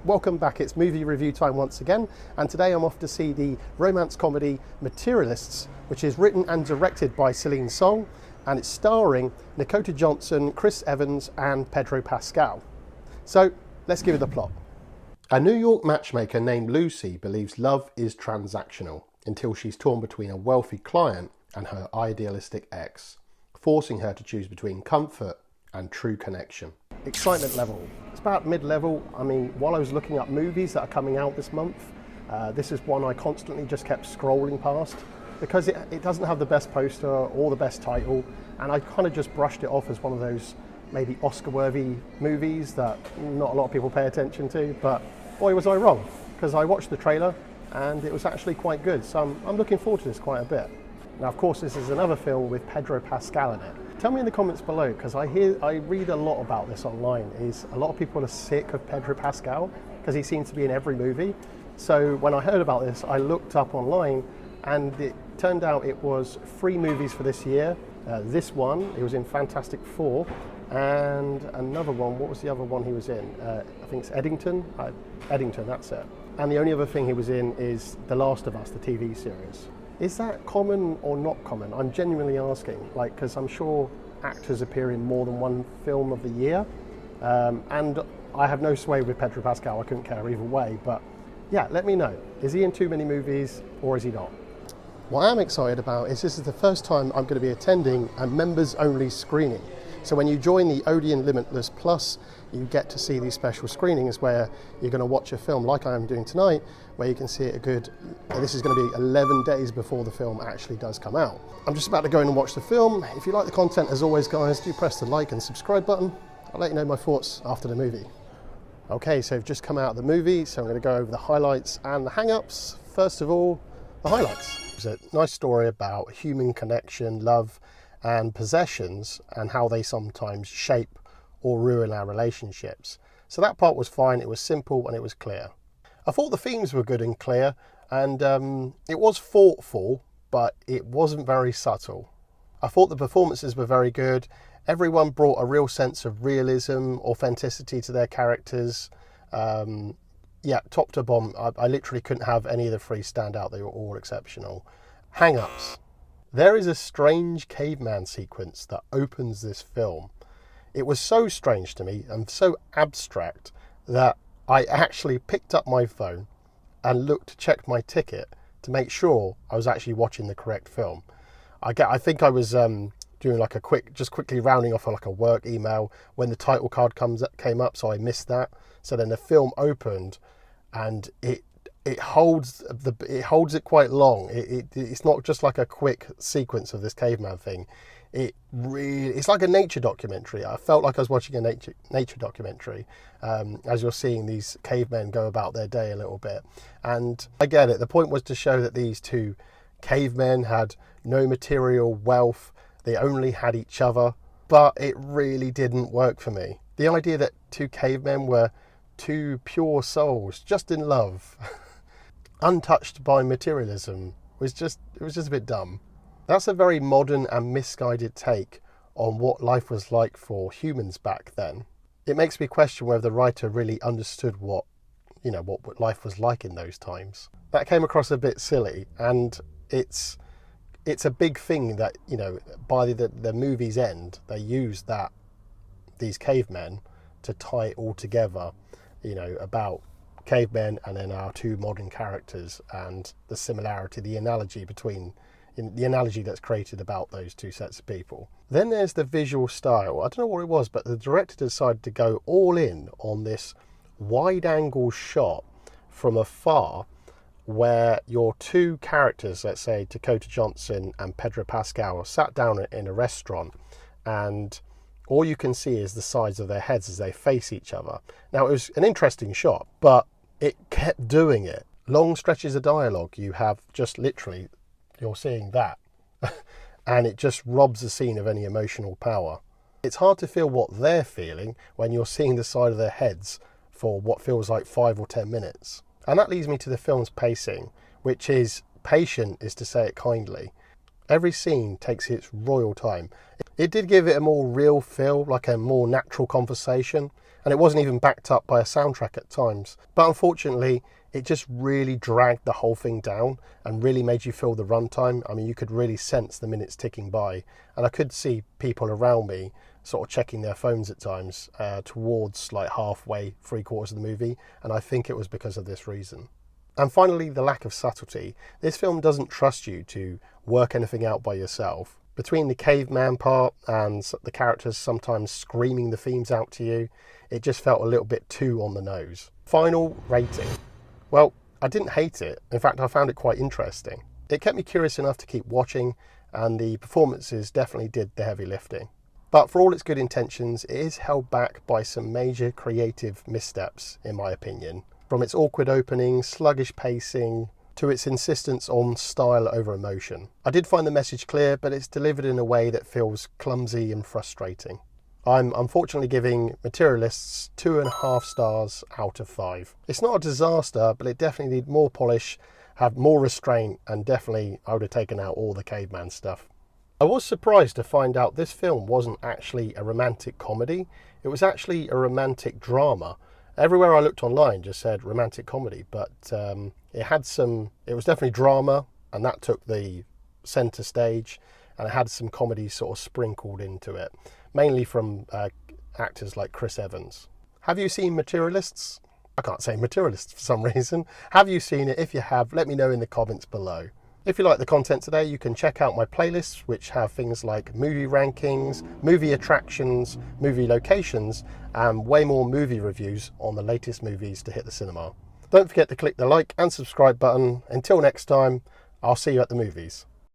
welcome back. It's movie review time once again, and today I'm off to see the romance comedy Materialists, which is written and directed by Celine Song, and it's starring Dakota Johnson, Chris Evans and Pedro Pascal. So let's give it the plot. A New York matchmaker named Lucy believes love is transactional until she's torn between a wealthy client and her idealistic ex, forcing her to choose between comfort and true connection. Excitement level, it's about mid-level. I mean, while I was looking up movies that are coming out this month, this is one I constantly just kept scrolling past because it doesn't have the best poster or the best title, and I kind of just brushed it off as one of those maybe Oscar-worthy movies that not a lot of people pay attention to, but boy was I wrong, because I watched the trailer and it was actually quite good, so I'm looking forward to this quite a bit. Now, of course, this is another film with Pedro Pascal in it. Tell me in the comments below, because I read a lot about this online, is a lot of people are sick of Pedro Pascal because he seems to be in every movie. So when I heard about this, I looked up online and it turned out it was 3 movies for this year. This one, he was in Fantastic Four, and another one, what was the other one he was in? I think it's Eddington, that's it. And the only other thing he was in is The Last of Us, the TV series. Is that common or not common? I'm genuinely asking, because I'm sure actors appear in more than one film of the year. And I have no sway with Pedro Pascal, I couldn't care either way, but yeah, let me know. Is he in too many movies or is he not? What I'm excited about is this is the first time I'm going to be attending a members only screening. So when you join the Odeon Limitless Plus, you get to see these special screenings where you're going to watch a film like I am doing tonight, where you can see it this is going to be 11 days before the film actually does come out. I'm just about to go in and watch the film. If you like the content, as always guys, do press the like and subscribe button. I'll let you know my thoughts after the movie. Okay, so I've just come out of the movie, so I'm going to go over the highlights and the hang-ups. First of all, the highlights. It's a nice story about human connection, love and possessions, and how they sometimes shape or ruin our relationships. So that part was fine, it was simple and it was clear. I thought the themes were good and clear, and it was thoughtful, but it wasn't very subtle. I thought the performances were very good. Everyone brought a real sense of realism, authenticity to their characters. Yeah, top to bottom, I literally couldn't have any of the 3 stand out. They were all exceptional. Hang-ups. There is a strange caveman sequence that opens this film. It was so strange to me and so abstract that I actually picked up my phone and looked to check my ticket to make sure I was actually watching the correct film. I think I was doing quickly rounding off a work email when the title card came up, so I missed that. So then the film opened and it holds it quite long. It's not just like a quick sequence of this caveman thing. It's like a nature documentary. I felt like I was watching a nature documentary as you're seeing these cavemen go about their day a little bit. And I get it. The point was to show that these 2 cavemen had no material wealth. They only had each other. But it really didn't work for me. The idea that 2 cavemen were 2 pure souls just in love, untouched by materialism, was just a bit dumb. That's a very modern and misguided take on what life was like for humans back then. It makes me question whether the writer really understood what life was like in those times. That came across a bit silly, and it's a big thing that, by the movie's end, they use these cavemen to tie it all together, about cavemen and then our 2 modern characters and the similarity, the analogy that's created about those 2 sets of people. Then there's the visual style. I don't know what it was, but the director decided to go all in on this wide angle shot from afar where your 2 characters, let's say Dakota Johnson and Pedro Pascal, are sat down in a restaurant, and all you can see is the sides of their heads as they face each other. Now, it was an interesting shot, but it kept doing it. Long stretches of dialogue, you have just literally, you're seeing that. And it just robs the scene of any emotional power. It's hard to feel what they're feeling when you're seeing the side of their heads for what feels like 5 or 10 minutes. And that leads me to the film's pacing, which is patient, is to say it kindly. Every scene takes its royal time. It did give it a more real feel, like a more natural conversation, and it wasn't even backed up by a soundtrack at times. But unfortunately, it just really dragged the whole thing down and really made you feel the runtime. I mean, you could really sense the minutes ticking by, and I could see people around me sort of checking their phones at times towards like halfway, 3/4 of the movie, and I think it was because of this reason. And finally, the lack of subtlety. This film doesn't trust you to work anything out by yourself. Between the caveman part and the characters sometimes screaming the themes out to you, it just felt a little bit too on the nose. Final rating. Well, I didn't hate it. In fact, I found it quite interesting. It kept me curious enough to keep watching, and the performances definitely did the heavy lifting. But for all its good intentions, it is held back by some major creative missteps, in my opinion. From its awkward opening, sluggish pacing, to its insistence on style over emotion. I did find the message clear, but it's delivered in a way that feels clumsy and frustrating. I'm unfortunately giving Materialists 2.5 stars out of 5. It's not a disaster, but it definitely needs more polish, have more restraint, and definitely I would have taken out all the caveman stuff. I was surprised to find out this film wasn't actually a romantic comedy. It was actually a romantic drama. Everywhere I looked online just said romantic comedy, but it was definitely drama, and that took the centre stage, and it had some comedy sort of sprinkled into it, mainly from actors like Chris Evans. Have you seen Materialists? I can't say Materialists for some reason. Have you seen it? If you have, let me know in the comments below. If you like the content today, you can check out my playlists, which have things like movie rankings, movie attractions, movie locations, and way more movie reviews on the latest movies to hit the cinema. Don't forget to click the like and subscribe button. Until next time, I'll see you at the movies.